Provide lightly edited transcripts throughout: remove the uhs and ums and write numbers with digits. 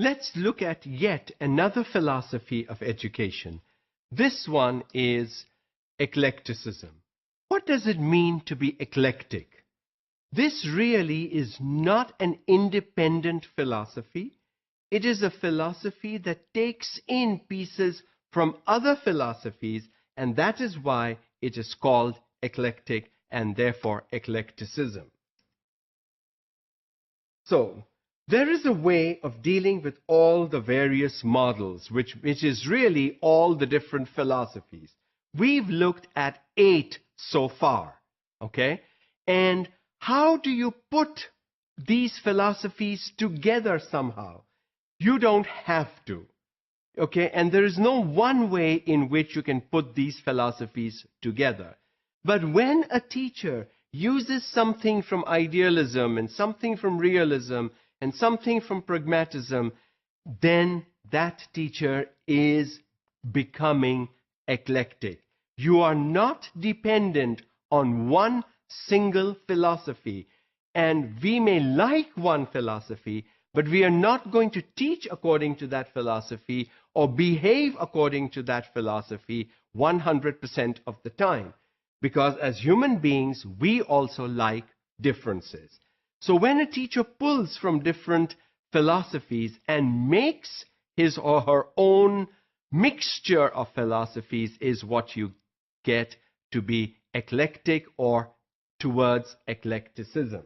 Let's look at yet another philosophy of education. This one is eclecticism. What does it mean to be eclectic? This really is not an independent philosophy. It is a philosophy that takes in pieces from other philosophies, and that is why it is called eclectic and therefore eclecticism. So, there is a way of dealing with all the various models, which is really all the different philosophies. We've looked at 8 so far, okay? And how do you put these philosophies together somehow? You don't have to, okay? And there is no one way in which you can put these philosophies together. But when a teacher uses something from idealism and something from realism and something from pragmatism, then that teacher is becoming eclectic. You are not dependent on one single philosophy. And we may like one philosophy, but we are not going to teach according to that philosophy or behave according to that philosophy 100% of the time. Because as human beings, we also like differences. So when a teacher pulls from different philosophies and makes his or her own mixture of philosophies is what you get to be eclectic or towards eclecticism.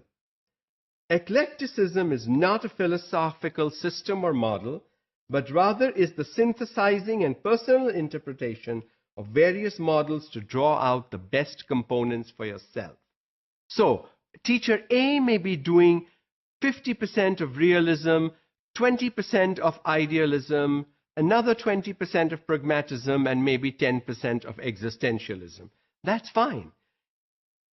Eclecticism is not a philosophical system or model, but rather is the synthesizing and personal interpretation of various models to draw out the best components for yourself. So, teacher A may be doing 50% of realism, 20% of idealism, another 20% of pragmatism, and maybe 10% of existentialism. That's fine.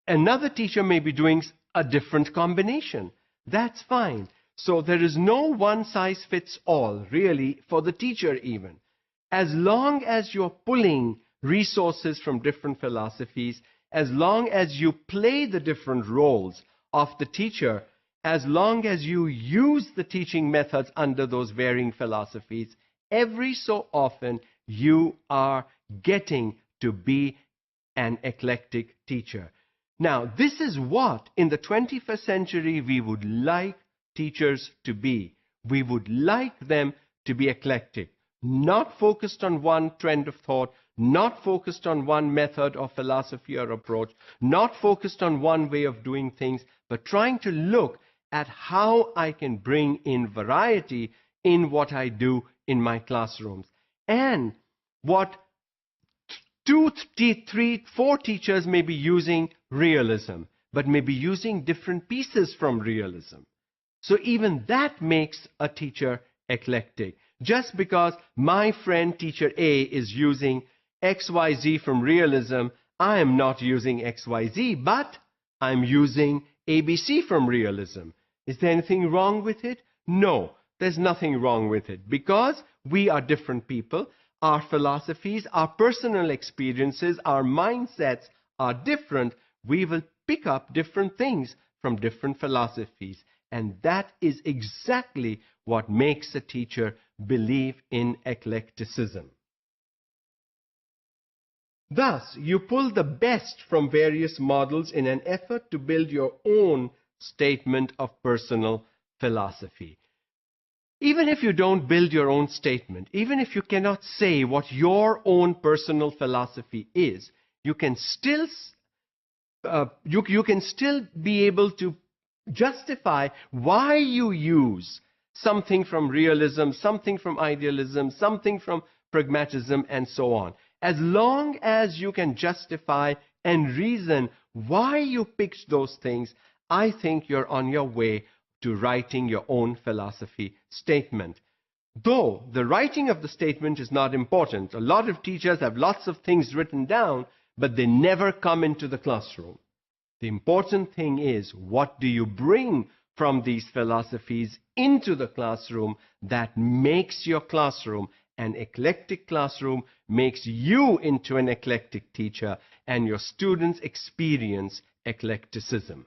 Another teacher may be doing a different combination. That's fine. So there is no one-size-fits-all, really, for the teacher even. As long as you're pulling resources from different philosophies, as long as you play the different roles of the teacher, as long as you use the teaching methods under those varying philosophies, every so often you are getting to be an eclectic teacher. Now, this is what in the 21st century we would like teachers to be. We would like them to be eclectic, not focused on one trend of thought, not focused on one method or philosophy or approach, not focused on one way of doing things, but trying to look at how I can bring in variety in what I do in my classrooms. And what 2, 3, 4 teachers may be using realism, but may be using different pieces from realism. So even that makes a teacher eclectic. Just because my friend teacher A is using XYZ from realism, I am not using XYZ, but I'm using ABC from realism. Is there anything wrong with it? No, there's nothing wrong with it, because we are different people. Our philosophies, our personal experiences, our mindsets are different. We will pick up different things from different philosophies. And that is exactly what makes a teacher believe in eclecticism. Thus, you pull the best from various models in an effort to build your own statement of personal philosophy. Even if you don't build your own statement, even if you cannot say what your own personal philosophy is, you can still be able to justify why you use something from realism, something from idealism, something from pragmatism, and so on. As long as you can justify and reason why you picked those things, I think you're on your way to writing your own philosophy statement. Though the writing of the statement is not important. A lot of teachers have lots of things written down, but they never come into the classroom. The important thing is, what do you bring from these philosophies into the classroom that makes your classroom an eclectic classroom, makes you into an eclectic teacher, and your students experience eclecticism.